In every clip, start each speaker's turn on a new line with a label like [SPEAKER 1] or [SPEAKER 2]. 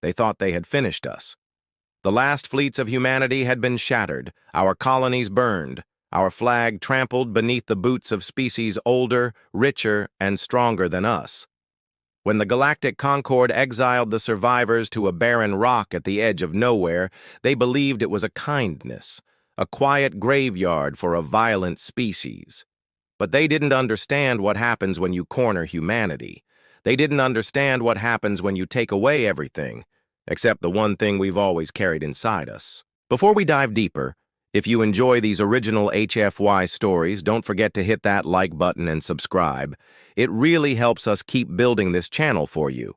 [SPEAKER 1] They thought they had finished us. The last fleets of humanity had been shattered, our colonies burned, our flag trampled beneath the boots of species older, richer, and stronger than us. When the Galactic Concord exiled the survivors to a barren rock at the edge of nowhere, they believed it was a kindness, a quiet graveyard for a violent species. But they didn't understand what happens when you corner humanity. They didn't understand what happens when you take away everything, except the one thing we've always carried inside us. Before we dive deeper, if you enjoy these original HFY stories, don't forget to hit that like button and subscribe. It really helps us keep building this channel for you.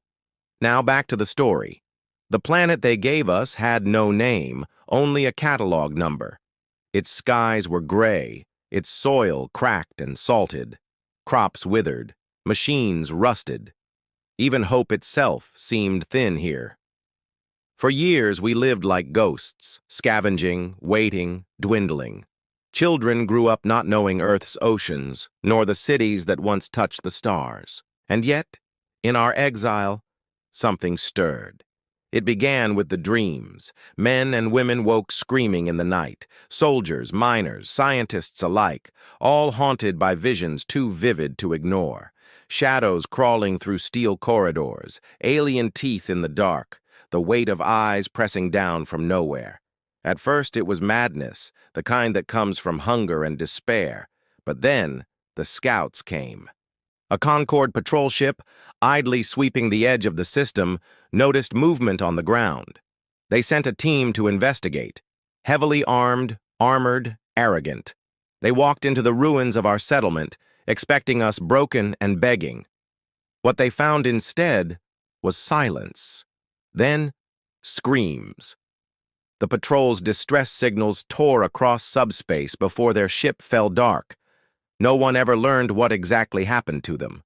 [SPEAKER 1] Now back to the story. The planet they gave us had no name, only a catalog number. Its skies were gray, its soil cracked and salted, crops withered, machines rusted. Even hope itself seemed thin here. For years we lived like ghosts, scavenging, waiting, dwindling. Children grew up not knowing Earth's oceans, nor the cities that once touched the stars. And yet, in our exile, something stirred. It began with the dreams. Men and women woke screaming in the night. Soldiers, miners, scientists alike, all haunted by visions too vivid to ignore. Shadows crawling through steel corridors, alien teeth in the dark, the weight of eyes pressing down from nowhere. At first it was madness, the kind that comes from hunger and despair. But then the scouts came. A Concord patrol ship, idly sweeping the edge of the system, noticed movement on the ground. They sent a team to investigate. Heavily armed, armored, arrogant. They walked into the ruins of our settlement, expecting us broken and begging. What they found instead was silence. Then, screams. The patrol's distress signals tore across subspace before their ship fell dark. No one ever learned what exactly happened to them.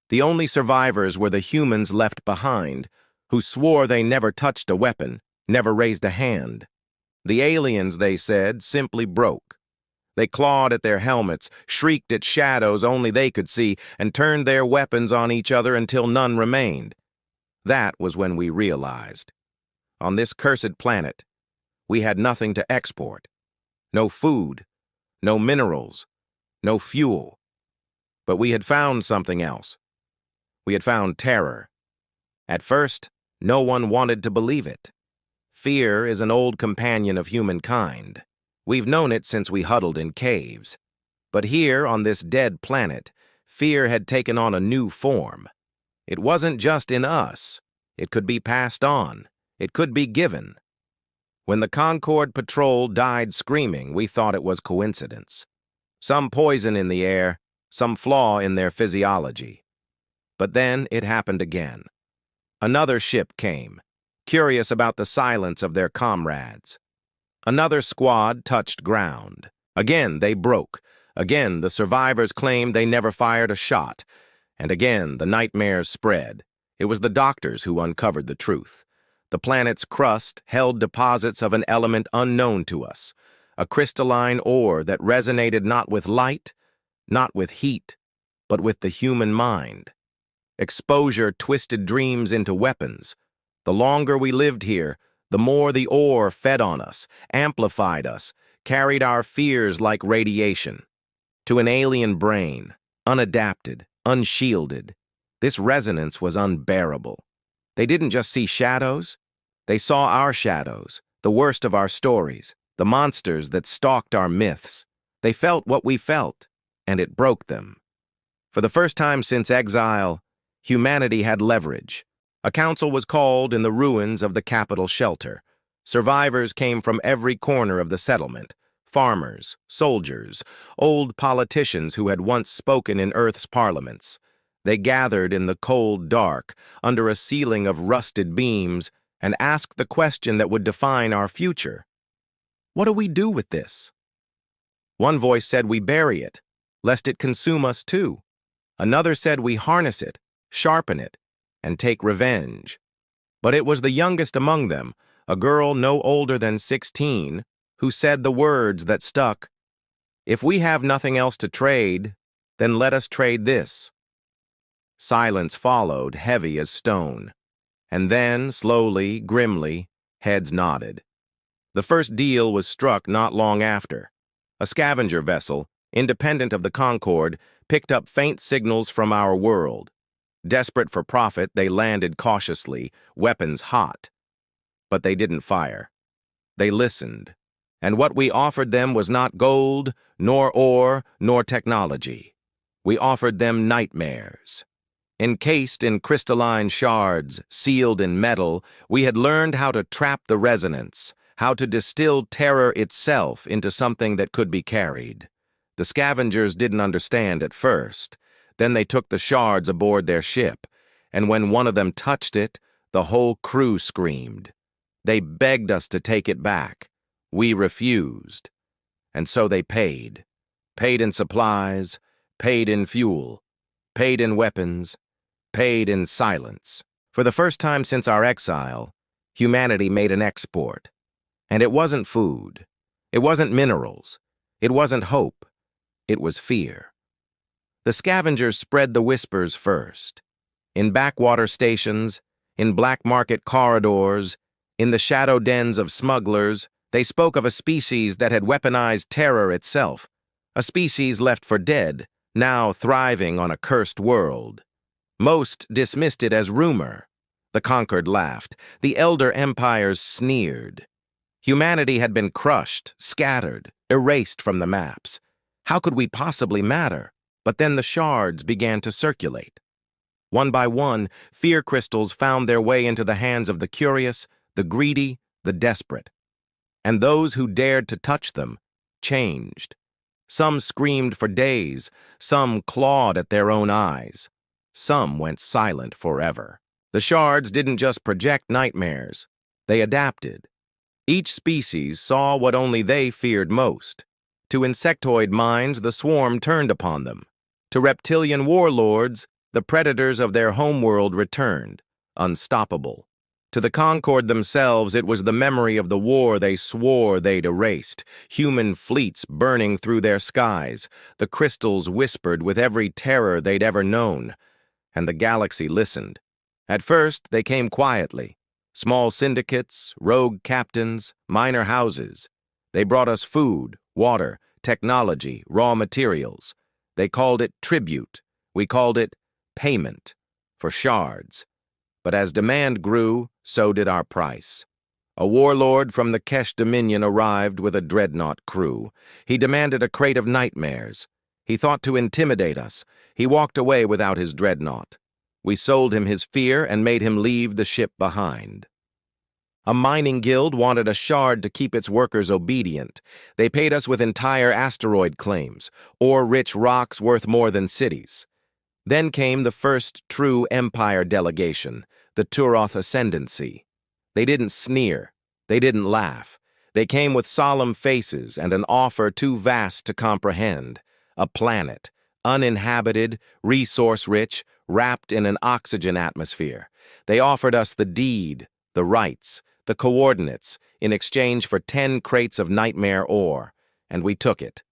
[SPEAKER 1] The only survivors were the humans left behind, who swore they never touched a weapon, never raised a hand. The aliens, they said, simply broke. They clawed at their helmets, shrieked at shadows only they could see, and turned their weapons on each other until none remained. That was when we realized. On this cursed planet, we had nothing to export. No food, no minerals, no fuel. But we had found something else. We had found terror. At first, no one wanted to believe it. Fear is an old companion of humankind. We've known it since we huddled in caves. But here, on this dead planet, fear had taken on a new form. It wasn't just in us. It could be passed on. It could be given. When the Concord Patrol died screaming, we thought it was coincidence. Some poison in the air, some flaw in their physiology. But then it happened again. Another ship came, curious about the silence of their comrades. Another squad touched ground. Again they broke. Again the survivors claimed they never fired a shot. And again the nightmares spread. It was the doctors who uncovered the truth. The planet's crust held deposits of an element unknown to us, a crystalline ore that resonated not with light, not with heat, but with the human mind. Exposure twisted dreams into weapons. The longer we lived here, the more the ore fed on us, amplified us, carried our fears like radiation. To an alien brain, unadapted, unshielded, this resonance was unbearable. They didn't just see shadows. They saw our shadows, the worst of our stories, the monsters that stalked our myths. They felt what we felt, and it broke them. For the first time since exile, humanity had leverage. A council was called in the ruins of the capital shelter. Survivors came from every corner of the settlement. Farmers, soldiers, old politicians who had once spoken in Earth's parliaments. They gathered in the cold dark, under a ceiling of rusted beams, and asked the question that would define our future. What do we do with this? One voice said we bury it, lest it consume us too. Another said we harness it, sharpen it, and take revenge. But it was the youngest among them, a girl no older than 16, who said the words that stuck. If we have nothing else to trade, then let us trade this. Silence followed, heavy as stone. And then, slowly, grimly, heads nodded. The first deal was struck not long after. A scavenger vessel, independent of the Concorde, picked up faint signals from our world. Desperate for profit, they landed cautiously, weapons hot. But they didn't fire. They listened. And what we offered them was not gold, nor ore, nor technology. We offered them nightmares. Encased in crystalline shards, sealed in metal, we had learned how to trap the resonance, how to distill terror itself into something that could be carried. The scavengers didn't understand at first. Then they took the shards aboard their ship, and when one of them touched it, the whole crew screamed. They begged us to take it back. We refused. And so they paid. Paid in supplies, paid in fuel, paid in weapons, paid in silence. For the first time since our exile, humanity made an export. And it wasn't food. It wasn't minerals. It wasn't hope. It was fear. The scavengers spread the whispers first. In backwater stations, in black market corridors, in the shadow dens of smugglers, they spoke of a species that had weaponized terror itself, a species left for dead, now thriving on a cursed world. Most dismissed it as rumor. The conquered laughed. The elder empires sneered. Humanity had been crushed, scattered, erased from the maps. How could we possibly matter? But then the shards began to circulate. One by one, fear crystals found their way into the hands of the curious, the greedy, the desperate. And those who dared to touch them changed. Some screamed for days, some clawed at their own eyes. Some went silent forever. The shards didn't just project nightmares. They adapted. Each species saw what only they feared most. To insectoid minds, the swarm turned upon them. To reptilian warlords, the predators of their homeworld returned, unstoppable. To the Concorde themselves, it was the memory of the war they swore they'd erased, human fleets burning through their skies. The crystals whispered with every terror they'd ever known, and the galaxy listened. At first, they came quietly. Small syndicates, rogue captains, minor houses. They brought us food, water, technology, raw materials. They called it tribute. We called it payment for shards. But as demand grew, so did our price. A warlord from the Kesh Dominion arrived with a dreadnought crew. He demanded a crate of nightmares. He thought to intimidate us. He walked away without his dreadnought. We sold him his fear and made him leave the ship behind. A mining guild wanted a shard to keep its workers obedient. They paid us with entire asteroid claims, or rich rocks worth more than cities. Then came the first true Empire delegation, the Turoth Ascendancy. They didn't sneer. They didn't laugh. They came with solemn faces and an offer too vast to comprehend. A planet, uninhabited, resource-rich, wrapped in an oxygen atmosphere. They offered us the deed, the rights, the coordinates, in exchange for 10 crates of nightmare ore, and we took it.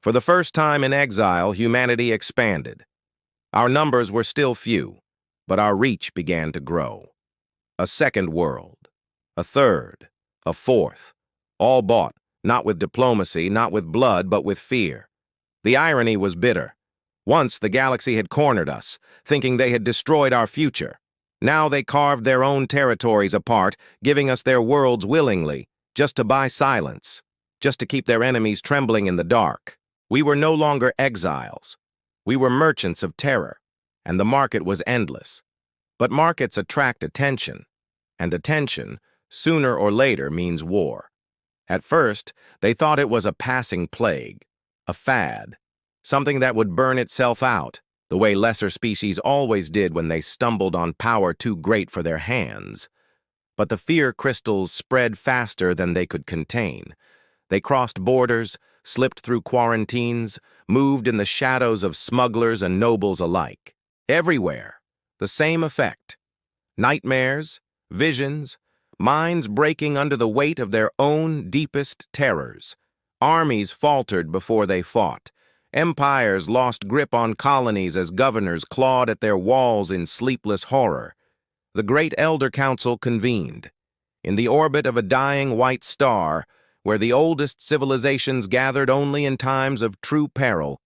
[SPEAKER 1] For the first time in exile, humanity expanded. Our numbers were still few, but our reach began to grow. A second world, a third, a fourth, all bought, not with diplomacy, not with blood, but with fear. The irony was bitter. Once the galaxy had cornered us, thinking they had destroyed our future. Now they carved their own territories apart, giving us their worlds willingly, just to buy silence, just to keep their enemies trembling in the dark. We were no longer exiles. We were merchants of terror, and the market was endless. But markets attract attention, and attention, sooner or later, means war. At first, they thought it was a passing plague, a fad, something that would burn itself out, the way lesser species always did when they stumbled on power too great for their hands. But the fear crystals spread faster than they could contain. They crossed borders, slipped through quarantines, moved in the shadows of smugglers and nobles alike. Everywhere, the same effect. Nightmares, visions, minds breaking under the weight of their own deepest terrors. Armies faltered before they fought. Empires lost grip on colonies as governors clawed at their walls in sleepless horror. The Great Elder Council convened. In the orbit of a dying white star, where the oldest civilizations gathered only in times of true peril,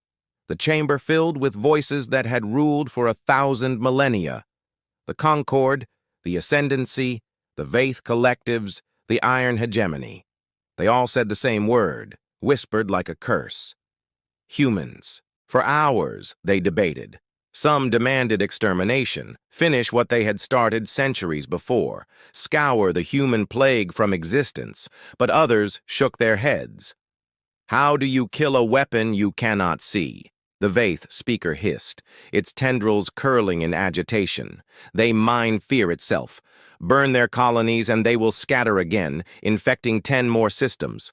[SPEAKER 1] the chamber filled with voices that had ruled for 1,000 millennia. The Concord, the Ascendancy, the Vaith Collectives, the Iron Hegemony. They all said the same word, whispered like a curse. Humans. For hours, they debated. Some demanded extermination, finish what they had started centuries before, scour the human plague from existence, but others shook their heads. How do you kill a weapon you cannot see? The Vaith speaker hissed, its tendrils curling in agitation. They mine fear itself. Burn their colonies and they will scatter again, infecting 10 more systems.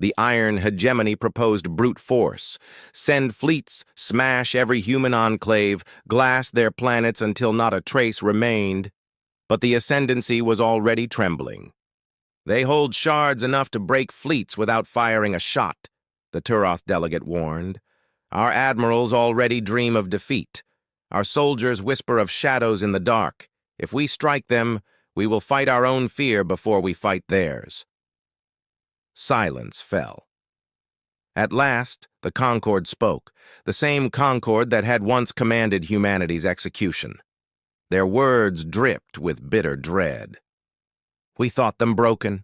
[SPEAKER 1] The Iron Hegemony proposed brute force. Send fleets, smash every human enclave, glass their planets until not a trace remained. But the Ascendancy was already trembling. They hold shards enough to break fleets without firing a shot, the Turoth delegate warned. Our admirals already dream of defeat. Our soldiers whisper of shadows in the dark. If we strike them, we will fight our own fear before we fight theirs. Silence fell. At last, the Concord spoke, the same Concord that had once commanded humanity's execution. Their words dripped with bitter dread. We thought them broken.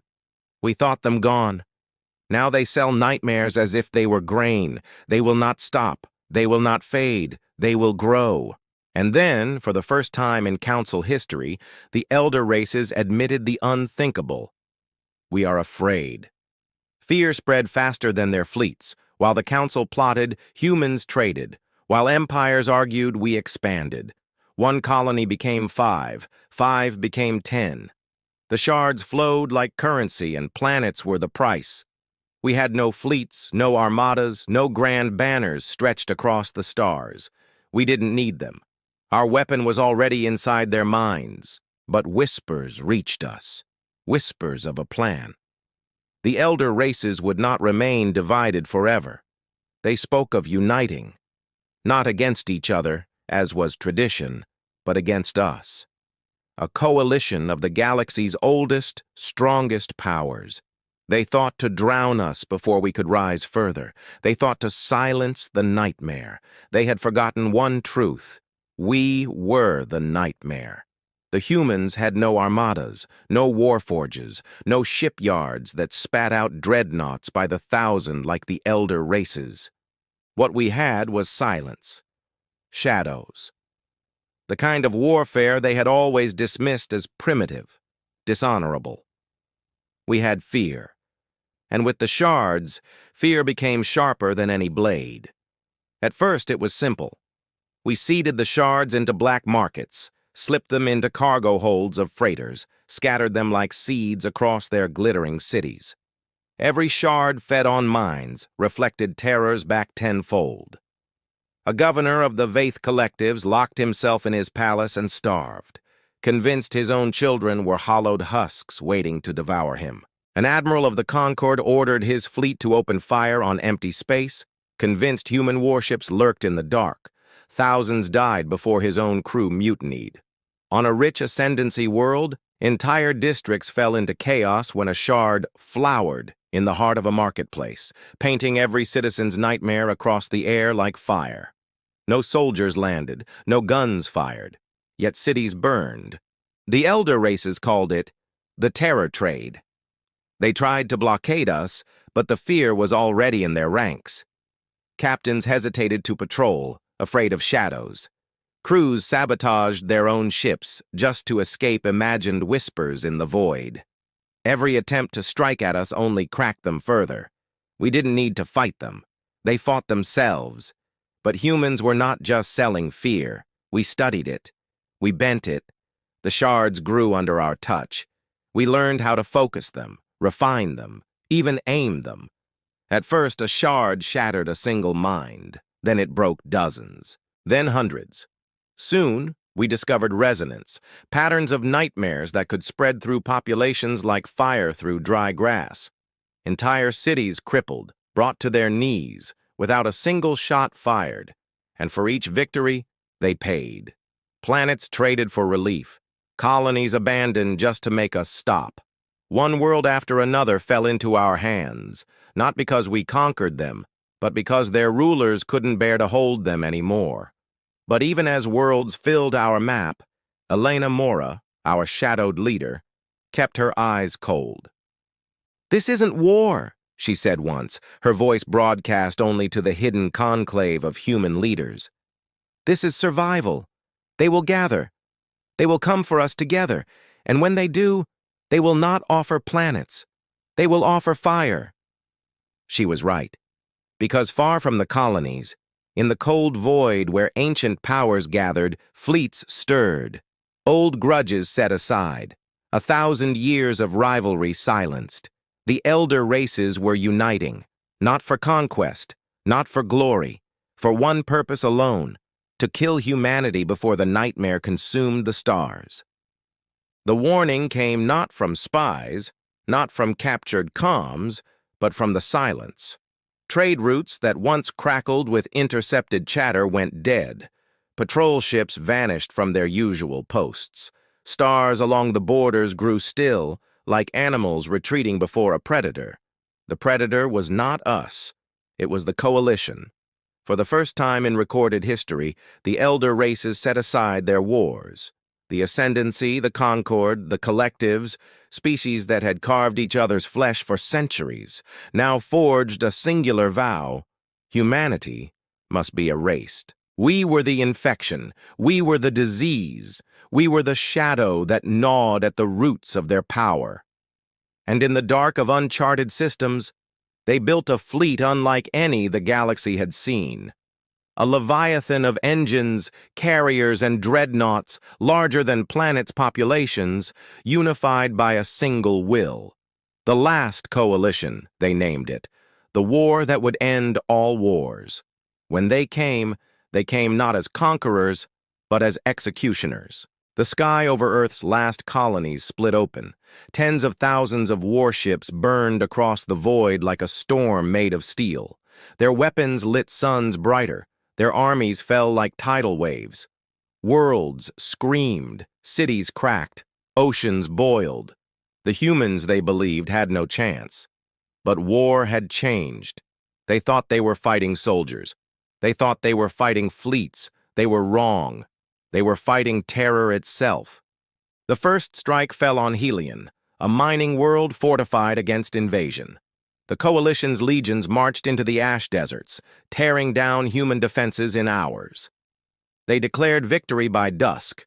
[SPEAKER 1] We thought them gone. Now they sell nightmares as if they were grain. They will not stop. They will not fade. They will grow. And then, for the first time in council history, the elder races admitted the unthinkable. We are afraid. Fear spread faster than their fleets. While the council plotted, humans traded. While empires argued, we expanded. 1 colony became 5. 5 became 10. The shards flowed like currency, and planets were the price. We had no fleets, no armadas, no grand banners stretched across the stars. We didn't need them. Our weapon was already inside their minds. But whispers reached us. Whispers of a plan. The elder races would not remain divided forever. They spoke of uniting, not against each other, as was tradition, but against us. A coalition of the galaxy's oldest, strongest powers. They thought to drown us before we could rise further. They thought to silence the nightmare. They had forgotten one truth. We were the nightmare. The humans had no armadas, no warforges, no shipyards that spat out dreadnoughts by the thousand like the elder races. What we had was silence. Shadows. The kind of warfare they had always dismissed as primitive, dishonorable. We had fear. And with the shards, fear became sharper than any blade. At first it was simple. We seeded the shards into black markets, slipped them into cargo holds of freighters, scattered them like seeds across their glittering cities. Every shard fed on mines, reflected terrors back tenfold. A governor of the Vaith collectives locked himself in his palace and starved, convinced his own children were hollowed husks waiting to devour him. An admiral of the Concord ordered his fleet to open fire on empty space, convinced human warships lurked in the dark. Thousands died before his own crew mutinied. On a rich ascendancy world, entire districts fell into chaos when a shard flowered in the heart of a marketplace, painting every citizen's nightmare across the air like fire. No soldiers landed, no guns fired, yet cities burned. The elder races called it the terror trade. They tried to blockade us, but the fear was already in their ranks. Captains hesitated to patrol, afraid of shadows. Crews sabotaged their own ships just to escape imagined whispers in the void. Every attempt to strike at us only cracked them further. We didn't need to fight them. They fought themselves. But humans were not just selling fear. We studied it. We bent it. The shards grew under our touch. We learned how to focus them, refine them, even aim them. At first, a shard shattered a single mind. Then it broke dozens. Then hundreds. Soon, we discovered resonance, patterns of nightmares that could spread through populations like fire through dry grass. Entire cities crippled, brought to their knees, without a single shot fired. And for each victory, they paid. Planets traded for relief. Colonies abandoned just to make us stop. One world after another fell into our hands, not because we conquered them, but because their rulers couldn't bear to hold them anymore. But even as worlds filled our map, Elena Mora, our shadowed leader, kept her eyes cold. "This isn't war," she said once, her voice broadcast only to the hidden conclave of human leaders. "This is survival. They will gather. They will come for us together, and when they do, they will not offer planets. They will offer fire." She was right, because far from the colonies, in the cold void where ancient powers gathered, fleets stirred, old grudges set aside, 1,000 years of rivalry silenced. The elder races were uniting, not for conquest, not for glory, for one purpose alone: to kill humanity before the nightmare consumed the stars. The warning came not from spies, not from captured comms, but from the silence. Trade routes that once crackled with intercepted chatter went dead. Patrol ships vanished from their usual posts. Stars along the borders grew still, like animals retreating before a predator. The predator was not us. It was the coalition. For the first time in recorded history, the elder races set aside their wars. The ascendancy, the concord, the collectives, species that had carved each other's flesh for centuries, now forged a singular vow: humanity must be erased. We were the infection. We were the disease. We were the shadow that gnawed at the roots of their power. And in the dark of uncharted systems, they built a fleet unlike any the galaxy had seen. A leviathan of engines, carriers, and dreadnoughts, larger than planets' populations, unified by a single will. The last coalition, they named it, the war that would end all wars. When they came not as conquerors, but as executioners. The sky over Earth's last colonies split open. Tens of thousands of warships burned across the void like a storm made of steel. Their weapons lit suns brighter. Their armies fell like tidal waves. Worlds screamed, cities cracked, oceans boiled. The humans, they believed, had no chance. But war had changed. They thought they were fighting soldiers. They thought they were fighting fleets. They were wrong. They were fighting terror itself. The first strike fell on Helion, a mining world fortified against invasion. The coalition's legions marched into the ash deserts, tearing down human defenses in hours. They declared victory by dusk.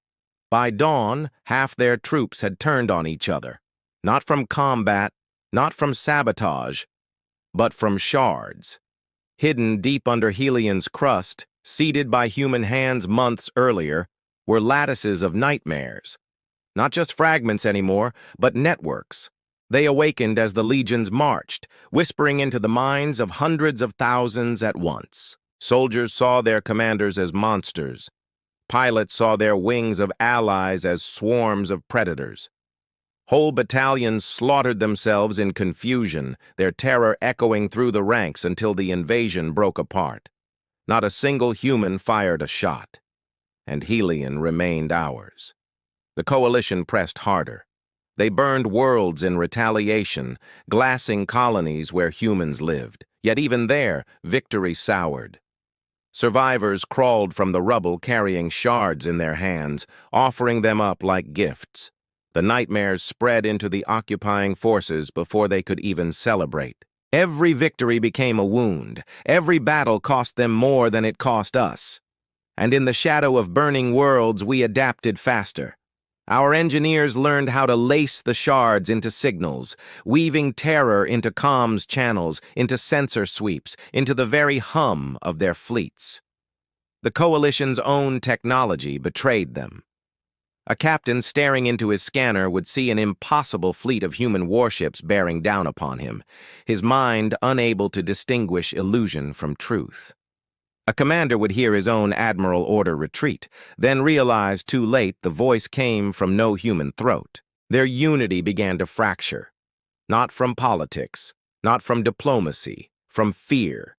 [SPEAKER 1] By dawn, half their troops had turned on each other, not from combat, not from sabotage, but from shards. Hidden deep under Helion's crust, seeded by human hands months earlier, were lattices of nightmares. Not just fragments anymore, but networks. They awakened as the legions marched, whispering into the minds of hundreds of thousands at once. Soldiers saw their commanders as monsters. Pilots saw their wings of allies as swarms of predators. Whole battalions slaughtered themselves in confusion, their terror echoing through the ranks until the invasion broke apart. Not a single human fired a shot, and Helion remained ours. The coalition pressed harder. They burned worlds in retaliation, glassing colonies where humans lived. Yet even there, victory soured. Survivors crawled from the rubble carrying shards in their hands, offering them up like gifts. The nightmares spread into the occupying forces before they could even celebrate. Every victory became a wound. Every battle cost them more than it cost us. And in the shadow of burning worlds, we adapted faster. Our engineers learned how to lace the shards into signals, weaving terror into comms channels, into sensor sweeps, into the very hum of their fleets. The coalition's own technology betrayed them. A captain staring into his scanner would see an impossible fleet of human warships bearing down upon him, his mind unable to distinguish illusion from truth. A commander would hear his own admiral order retreat, then realize too late the voice came from no human throat. Their unity began to fracture. Not from politics, not from diplomacy, from fear.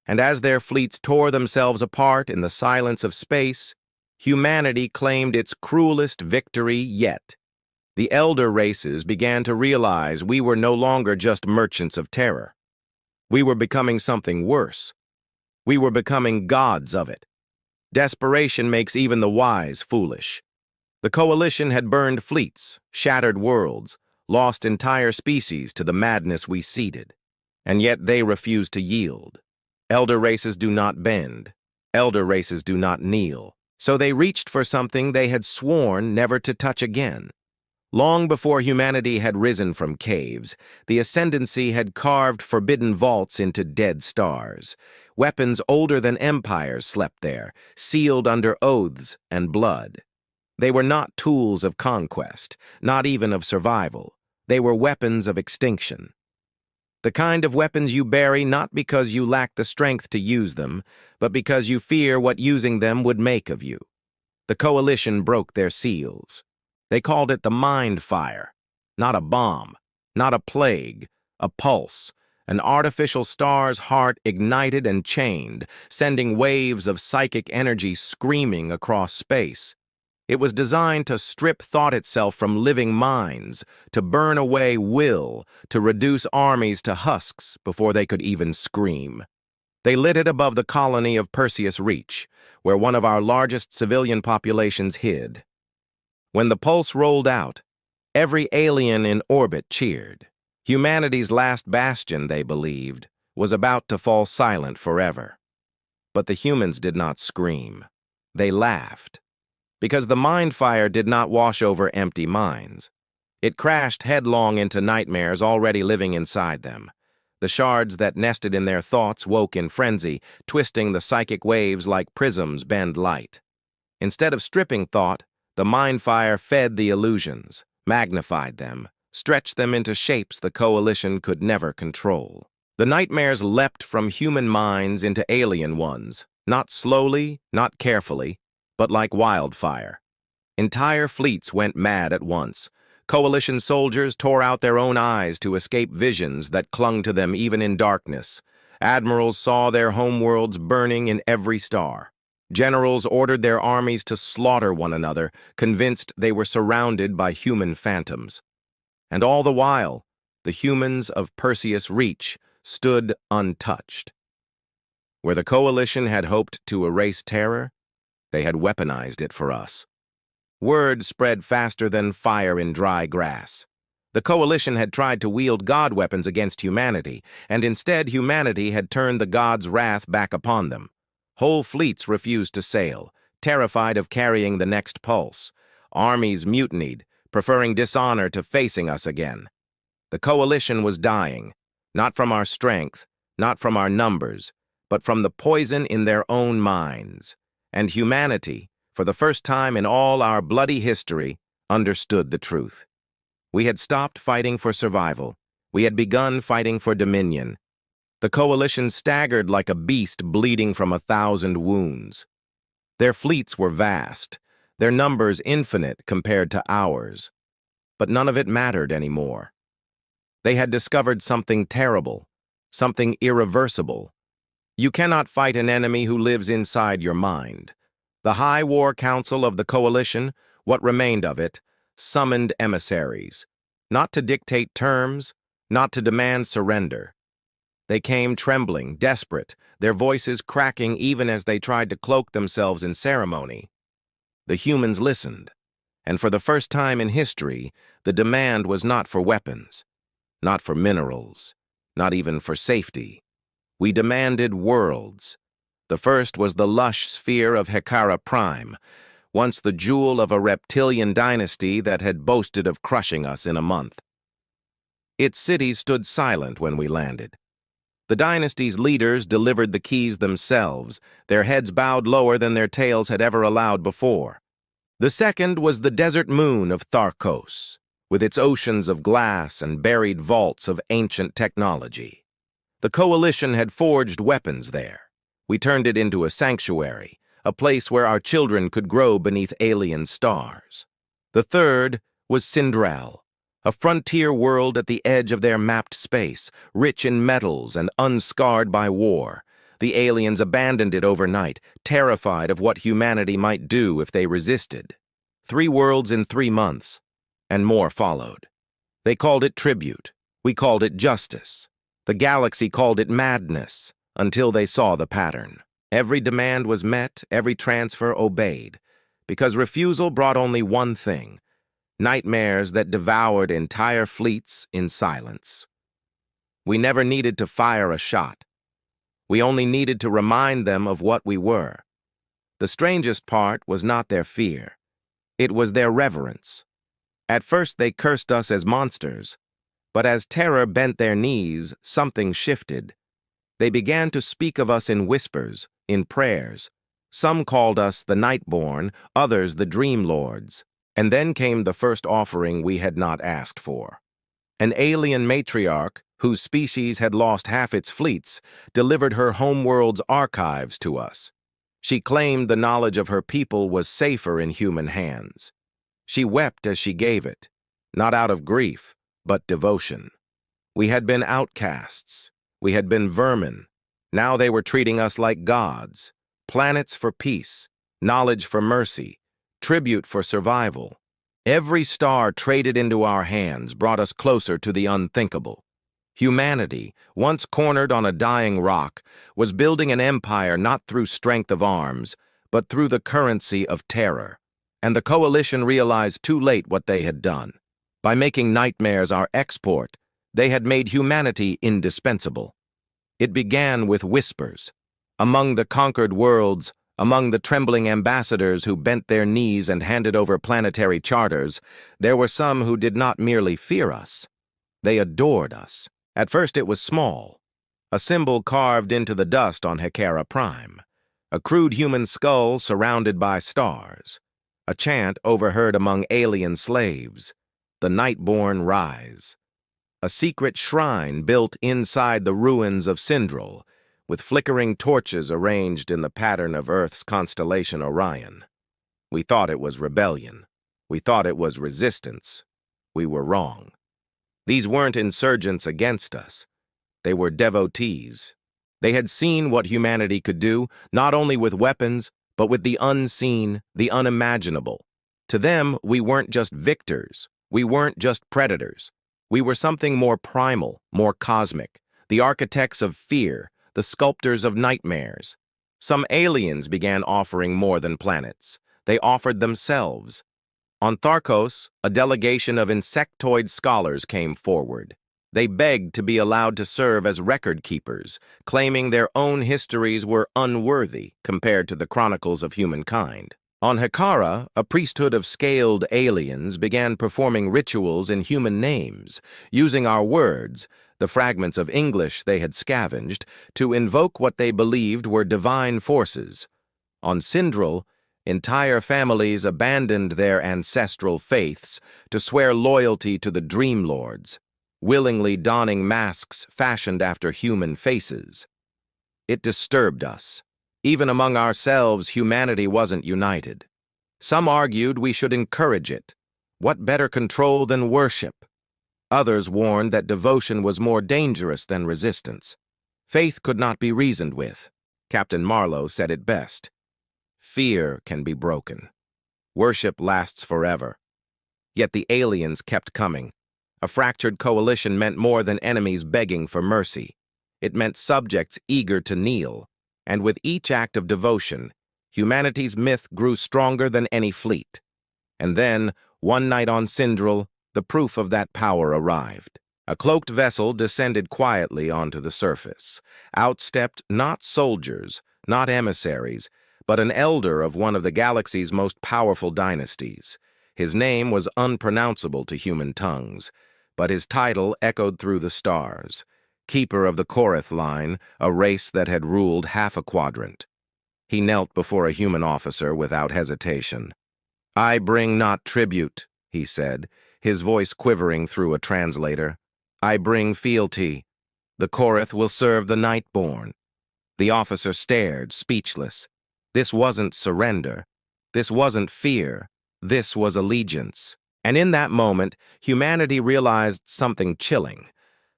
[SPEAKER 1] And as their fleets tore themselves apart in the silence of space, humanity claimed its cruelest victory yet. The elder races began to realize we were no longer just merchants of terror. We were becoming something worse. We were becoming gods of it. Desperation makes even the wise foolish. The coalition had burned fleets, shattered worlds, lost entire species to the madness we seeded. And yet they refused to yield. Elder races do not bend. Elder races do not kneel. So they reached for something they had sworn never to touch again. Long before humanity had risen from caves, the Ascendancy had carved forbidden vaults into dead stars. Weapons older than empires slept there, sealed under oaths and blood. They were not tools of conquest, not even of survival. They were weapons of extinction. The kind of weapons you bury not because you lack the strength to use them, but because you fear what using them would make of you. The coalition broke their seals. They called it the mind fire, not a bomb, not a plague, a pulse, an artificial star's heart ignited and chained, sending waves of psychic energy screaming across space. It was designed to strip thought itself from living minds, to burn away will, to reduce armies to husks before they could even scream. They lit it above the colony of Perseus Reach, where one of our largest civilian populations hid. When the pulse rolled out, every alien in orbit cheered. Humanity's last bastion, they believed, was about to fall silent forever. But the humans did not scream. They laughed. Because the mind fire did not wash over empty minds. It crashed headlong into nightmares already living inside them. The shards that nested in their thoughts woke in frenzy, twisting the psychic waves like prisms bend light. Instead of stripping thought, the mind fire fed the illusions, magnified them, stretched them into shapes the coalition could never control. The nightmares leapt from human minds into alien ones, not slowly, not carefully, but like wildfire. Entire fleets went mad at once. Coalition soldiers tore out their own eyes to escape visions that clung to them even in darkness. Admirals saw their homeworlds burning in every star. Generals ordered their armies to slaughter one another, convinced they were surrounded by human phantoms. And all the while, the humans of Perseus Reach stood untouched. Where the coalition had hoped to erase terror, they had weaponized it for us. Word spread faster than fire in dry grass. The coalition had tried to wield god weapons against humanity, and instead humanity had turned the gods' wrath back upon them. Whole fleets refused to sail, terrified of carrying the next pulse. Armies mutinied, preferring dishonor to facing us again. The coalition was dying, not from our strength, not from our numbers, but from the poison in their own minds. And humanity, for the first time in all our bloody history, understood the truth. We had stopped fighting for survival. We had begun fighting for dominion. The coalition staggered like a beast bleeding from 1,000 wounds. Their fleets were vast, their numbers infinite compared to ours. But none of it mattered anymore. They had discovered something terrible, something irreversible. You cannot fight an enemy who lives inside your mind. The High War Council of the Coalition, what remained of it, summoned emissaries, not to dictate terms, not to demand surrender. They came trembling, desperate, their voices cracking even as they tried to cloak themselves in ceremony. The humans listened, and for the first time in history, the demand was not for weapons, not for minerals, not even for safety. We demanded worlds. The first was the lush sphere of Hekara Prime, once the jewel of a reptilian dynasty that had boasted of crushing us in a month. Its cities stood silent when we landed. The dynasty's leaders delivered the keys themselves, their heads bowed lower than their tails had ever allowed before. The second was the desert moon of Tharkos, with its oceans of glass and buried vaults of ancient technology. The coalition had forged weapons there. We turned it into a sanctuary, a place where our children could grow beneath alien stars. The third was Sindrel, a frontier world at the edge of their mapped space, rich in metals and unscarred by war. The aliens abandoned it overnight, terrified of what humanity might do if they resisted. 3 worlds in 3 months, and more followed. They called it tribute. We called it justice. The galaxy called it madness, until they saw the pattern. Every demand was met, every transfer obeyed, because refusal brought only one thing: nightmares that devoured entire fleets in silence. We never needed to fire a shot. We only needed to remind them of what we were. The strangest part was not their fear. It was their reverence. At first they cursed us as monsters, but as terror bent their knees, something shifted. They began to speak of us in whispers, in prayers. Some called us the Nightborn, others the Dream Lords. And then came the first offering we had not asked for. An alien matriarch, whose species had lost half its fleets, delivered her homeworld's archives to us. She claimed the knowledge of her people was safer in human hands. She wept as she gave it, not out of grief, but devotion. We had been outcasts. We had been vermin. Now they were treating us like gods. Planets for peace, knowledge for mercy, tribute for survival. Every star traded into our hands brought us closer to the unthinkable. Humanity, once cornered on a dying rock, was building an empire not through strength of arms, but through the currency of terror. And the coalition realized too late what they had done. By making nightmares our export, they had made humanity indispensable. It began with whispers. Among the conquered worlds, among the trembling ambassadors who bent their knees and handed over planetary charters, there were some who did not merely fear us. They adored us. At first it was small, a symbol carved into the dust on Hekara Prime, a crude human skull surrounded by stars, a chant overheard among alien slaves, the Nightborn rise, a secret shrine built inside the ruins of Sindral, with flickering torches arranged in the pattern of Earth's constellation Orion. We thought it was rebellion. We thought it was resistance. We were wrong. These weren't insurgents against us. They were devotees. They had seen what humanity could do, not only with weapons, but with the unseen, the unimaginable. To them, we weren't just victors. We weren't just predators. We were something more primal, more cosmic, the architects of fear, the sculptors of nightmares. Some aliens began offering more than planets. They offered themselves. On Tharkos, a delegation of insectoid scholars came forward. They begged to be allowed to serve as record keepers, claiming their own histories were unworthy compared to the chronicles of humankind. On Hekara, a priesthood of scaled aliens began performing rituals in human names, using our words, the fragments of English they had scavenged, to invoke what they believed were divine forces. On Sindral, entire families abandoned their ancestral faiths to swear loyalty to the Dream Lords, willingly donning masks fashioned after human faces. It disturbed us. Even among ourselves, humanity wasn't united. Some argued we should encourage it. What better control than worship? Others warned that devotion was more dangerous than resistance. Faith could not be reasoned with. Captain Marlowe said it best. Fear can be broken. Worship lasts forever. Yet the aliens kept coming. A fractured coalition meant more than enemies begging for mercy. It meant subjects eager to kneel. And with each act of devotion, humanity's myth grew stronger than any fleet. And then, one night on Sindral, the proof of that power arrived. A cloaked vessel descended quietly onto the surface. Out stepped not soldiers, not emissaries, but an elder of one of the galaxy's most powerful dynasties. His name was unpronounceable to human tongues, but his title echoed through the stars. Keeper of the Korith line, a race that had ruled half a quadrant. He knelt before a human officer without hesitation. "I bring not tribute," he said, his voice quivering through a translator. "I bring fealty. The Korith will serve the Nightborn." The officer stared, speechless. This wasn't surrender. This wasn't fear. This was allegiance. And in that moment, humanity realized something chilling.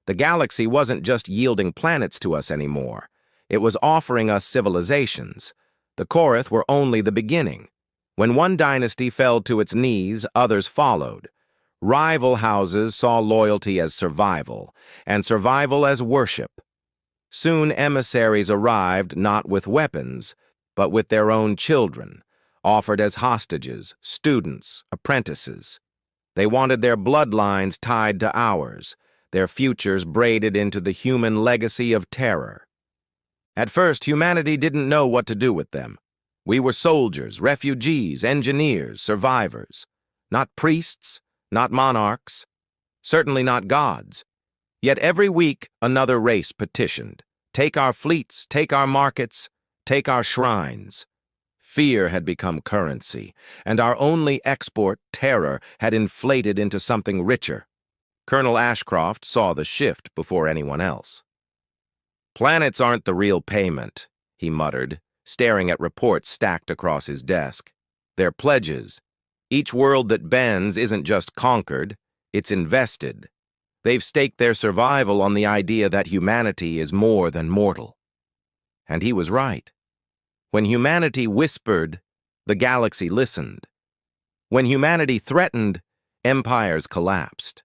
[SPEAKER 1] The galaxy wasn't just yielding planets to us anymore. It was offering us civilizations. The Korath were only the beginning. When one dynasty fell to its knees, others followed. Rival houses saw loyalty as survival, and survival as worship. Soon emissaries arrived not with weapons, but with their own children, offered as hostages, students, apprentices. They wanted their bloodlines tied to ours, their futures braided into the human legacy of terror. At first, humanity didn't know what to do with them. We were soldiers, refugees, engineers, survivors. Not priests, not monarchs, certainly not gods. Yet every week, another race petitioned. Take our fleets, take our markets, take our shrines. Fear had become currency, and our only export, terror, had inflated into something richer. Colonel Ashcroft saw the shift before anyone else. "Planets aren't the real payment," he muttered, staring at reports stacked across his desk. "They're pledges. Each world that bends isn't just conquered, it's invested. They've staked their survival on the idea that humanity is more than mortal." And he was right. When humanity whispered, the galaxy listened. When humanity threatened, empires collapsed.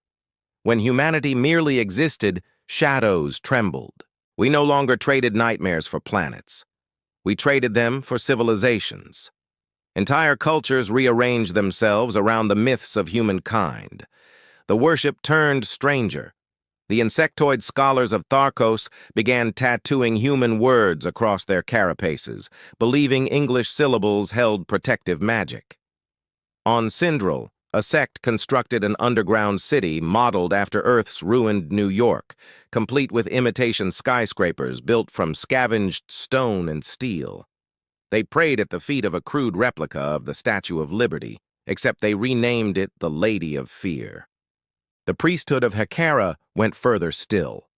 [SPEAKER 1] When humanity merely existed, shadows trembled. We no longer traded nightmares for planets. We traded them for civilizations. Entire cultures rearranged themselves around the myths of humankind. The worship turned stranger. The insectoid scholars of Tharkos began tattooing human words across their carapaces, believing English syllables held protective magic. On Syndril, a sect constructed an underground city modeled after Earth's ruined New York, complete with imitation skyscrapers built from scavenged stone and steel. They prayed at the feet of a crude replica of the Statue of Liberty, except they renamed it the Lady of Fear. The priesthood of Hekara went further still.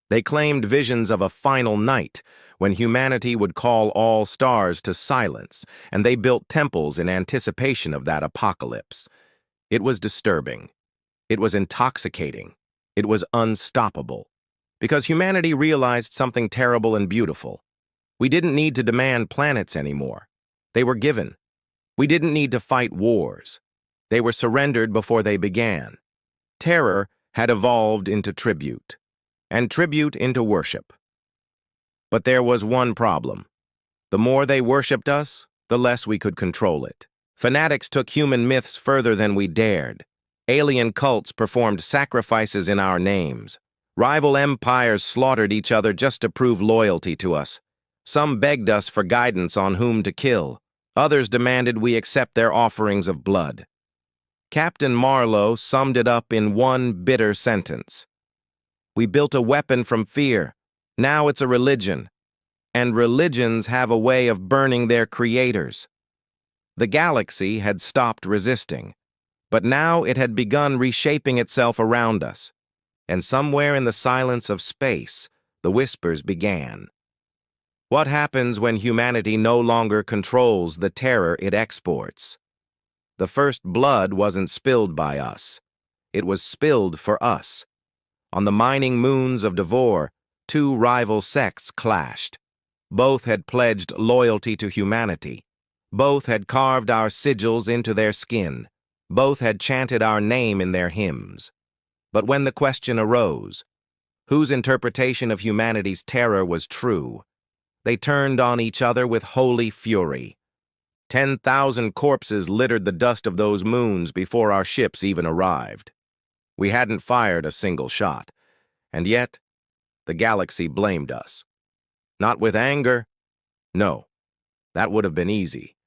[SPEAKER 1] They claimed visions of a final night, when humanity would call all stars to silence, and they built temples in anticipation of that apocalypse. It was disturbing. It was intoxicating. It was unstoppable. Because humanity realized something terrible and beautiful. We didn't need to demand planets anymore. They were given. We didn't need to fight wars. They were surrendered before they began. Terror had evolved into tribute, and tribute into worship. But there was one problem. The more they worshipped us, the less we could control it. Fanatics took human myths further than we dared. Alien cults performed sacrifices in our names. Rival empires slaughtered each other just to prove loyalty to us. Some begged us for guidance on whom to kill. Others demanded we accept their offerings of blood. Captain Marlowe summed it up in one bitter sentence. "We built a weapon from fear. Now it's a religion. And religions have a way of burning their creators." The galaxy had stopped resisting, but now it had begun reshaping itself around us. And somewhere in the silence of space, the whispers began. What happens when humanity no longer controls the terror it exports? The first blood wasn't spilled by us. It was spilled for us. On the mining moons of Devor, two rival sects clashed. Both had pledged loyalty to humanity. Both had carved our sigils into their skin. Both had chanted our name in their hymns. But when the question arose, whose interpretation of humanity's terror was true, they turned on each other with holy fury. 10,000 corpses littered the dust of those moons before our ships even arrived. We hadn't fired a single shot, and yet the galaxy blamed us. Not with anger. No, that would have been easy.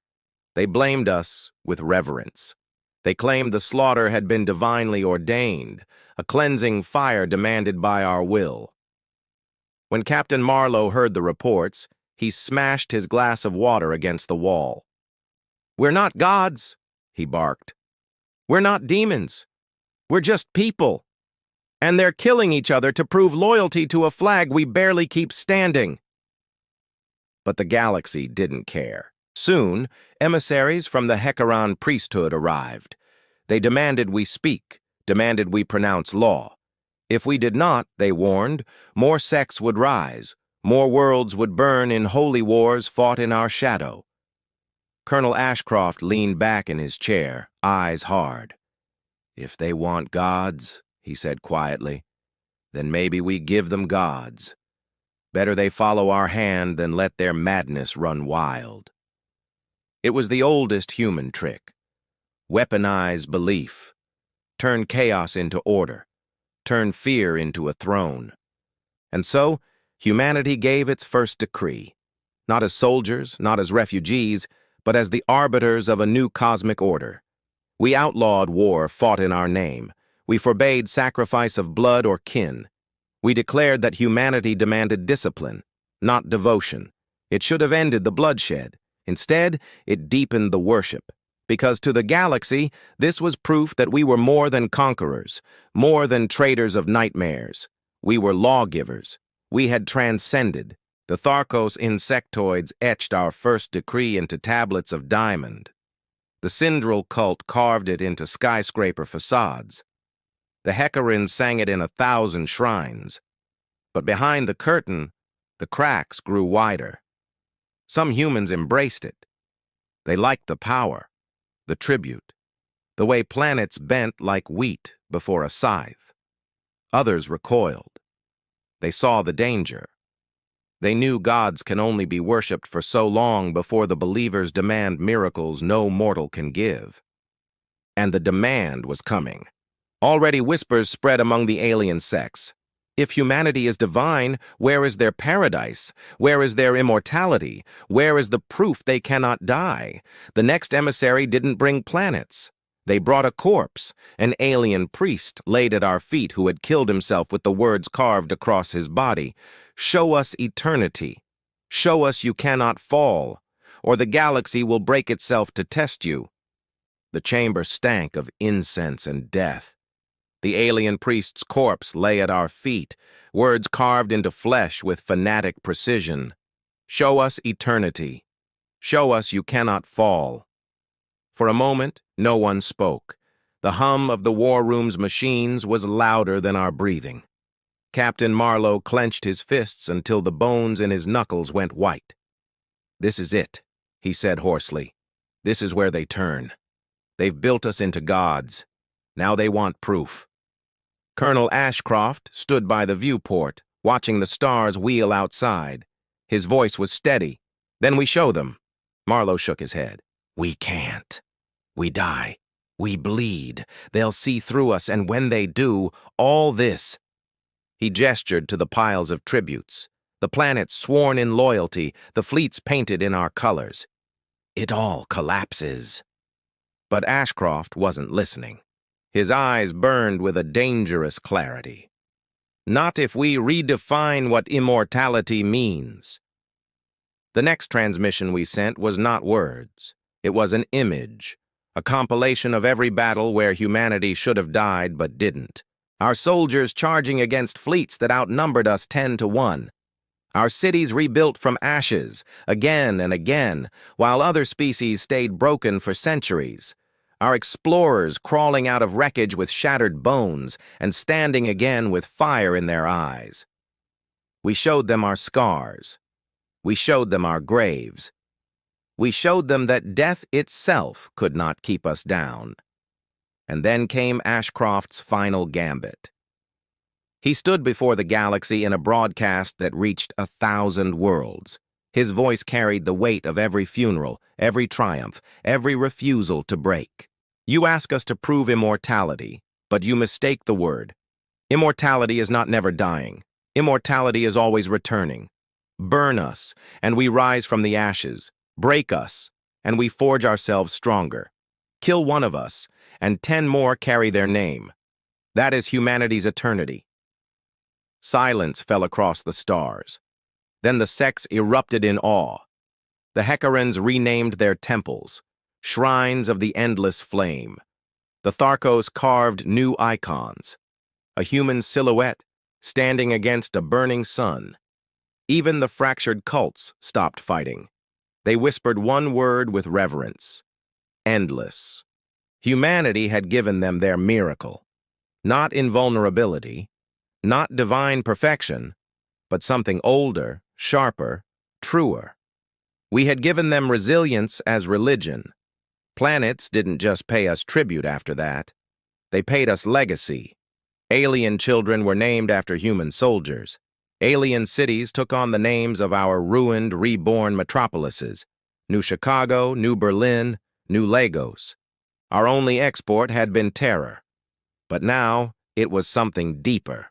[SPEAKER 1] They blamed us with reverence. They claimed the slaughter had been divinely ordained, a cleansing fire demanded by our will. When Captain Marlowe heard the reports, he smashed his glass of water against the wall. "We're not gods," he barked. "We're not demons. We're just people. And they're killing each other to prove loyalty to a flag we barely keep standing." But the galaxy didn't care. Soon, emissaries from the Hekaran priesthood arrived. They demanded we speak, demanded we pronounce law. If we did not, they warned, more sects would rise, More worlds would burn in holy wars fought in our shadow. Colonel Ashcroft leaned back in his chair, eyes hard. "If they want gods," he said quietly, "then maybe we give them gods. Better they follow our hand than let their madness run wild." It was the oldest human trick. Weaponize belief. Turn chaos into order. Turn fear into a throne. And so, humanity gave its first decree. Not as soldiers, not as refugees, but as the arbiters of a new cosmic order. We outlawed war fought in our name. We forbade sacrifice of blood or kin. We declared that humanity demanded discipline, not devotion. It should have ended the bloodshed. Instead, it deepened the worship. Because to the galaxy, this was proof that we were more than conquerors, more than traders of nightmares. We were lawgivers. We had transcended. The Tharkos insectoids etched our first decree into tablets of diamond. The Syndral cult carved it into skyscraper facades. The Hecarins sang it in 1,000 shrines. But behind the curtain, the cracks grew wider. Some humans embraced it. They liked the power, the tribute, the way planets bent like wheat before a scythe. Others recoiled. They saw the danger. They knew gods can only be worshipped for so long before the believers demand miracles no mortal can give. And the demand was coming. Already whispers spread among the alien sects. If humanity is divine, where is their paradise? Where is their immortality? Where is the proof they cannot die? The next emissary didn't bring planets. They brought a corpse, an alien priest laid at our feet who had killed himself with the words carved across his body. "Show us eternity. Show us you cannot fall, or the galaxy will break itself to test you." The chamber stank of incense and death. The alien priest's corpse lay at our feet, words carved into flesh with fanatic precision. "Show us eternity. Show us you cannot fall." For a moment, no one spoke. The hum of the war room's machines was louder than our breathing. Captain Marlowe clenched his fists until the bones in his knuckles went white. "This is it," he said hoarsely. "This is where they turn. They've built us into gods. Now they want proof." Colonel Ashcroft stood by the viewport, watching the stars wheel outside. His voice was steady. "Then we show them." Marlowe shook his head. "We can't. We die. We bleed. They'll see through us, and when they do, all this—" He gestured to the piles of tributes, the planets sworn in loyalty, the fleets painted in our colors. "It all collapses." But Ashcroft wasn't listening. His eyes burned with a dangerous clarity. "Not if we redefine what immortality means." The next transmission we sent was not words. It was an image, a compilation of every battle where humanity should have died but didn't. Our soldiers charging against fleets that outnumbered us 10-1. Our cities rebuilt from ashes, again and again, while other species stayed broken for centuries. Our explorers crawling out of wreckage with shattered bones and standing again with fire in their eyes. We showed them our scars. We showed them our graves. We showed them that death itself could not keep us down. And then came Ashcroft's final gambit. He stood before the galaxy in a broadcast that reached 1,000 worlds. His voice carried the weight of every funeral, every triumph, every refusal to break. "You ask us to prove immortality, but you mistake the word. Immortality is not never dying. Immortality is always returning. Burn us, and we rise from the ashes. Break us, and we forge ourselves stronger. Kill one of us, and 10 more carry their name. That is humanity's eternity." Silence fell across the stars. Then the sects erupted in awe. The Hecarins renamed their temples, shrines of the endless flame. The Tharkos carved new icons, a human silhouette standing against a burning sun. Even the fractured cults stopped fighting. They whispered one word with reverence: endless. Humanity had given them their miracle. Not invulnerability, not divine perfection, but something older, sharper, truer. We had given them resilience as religion. Planets didn't just pay us tribute after that. They paid us legacy. Alien children were named after human soldiers. Alien cities took on the names of our ruined, reborn metropolises. New Chicago, New Berlin, New Lagos. Our only export had been terror. But now, it was something deeper.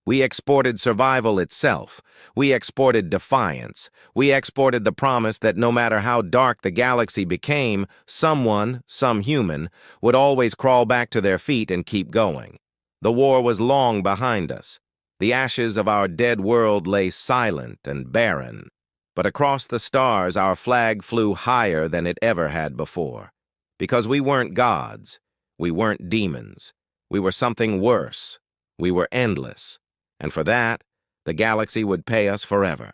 [SPEAKER 1] We exported survival itself. We exported defiance. We exported the promise that no matter how dark the galaxy became, someone, some human, would always crawl back to their feet and keep going. The war was long behind us. The ashes of our dead world lay silent and barren. But across the stars, our flag flew higher than it ever had before. Because we weren't gods. We weren't demons. We were something worse. We were endless. And for that, the galaxy would pay us forever.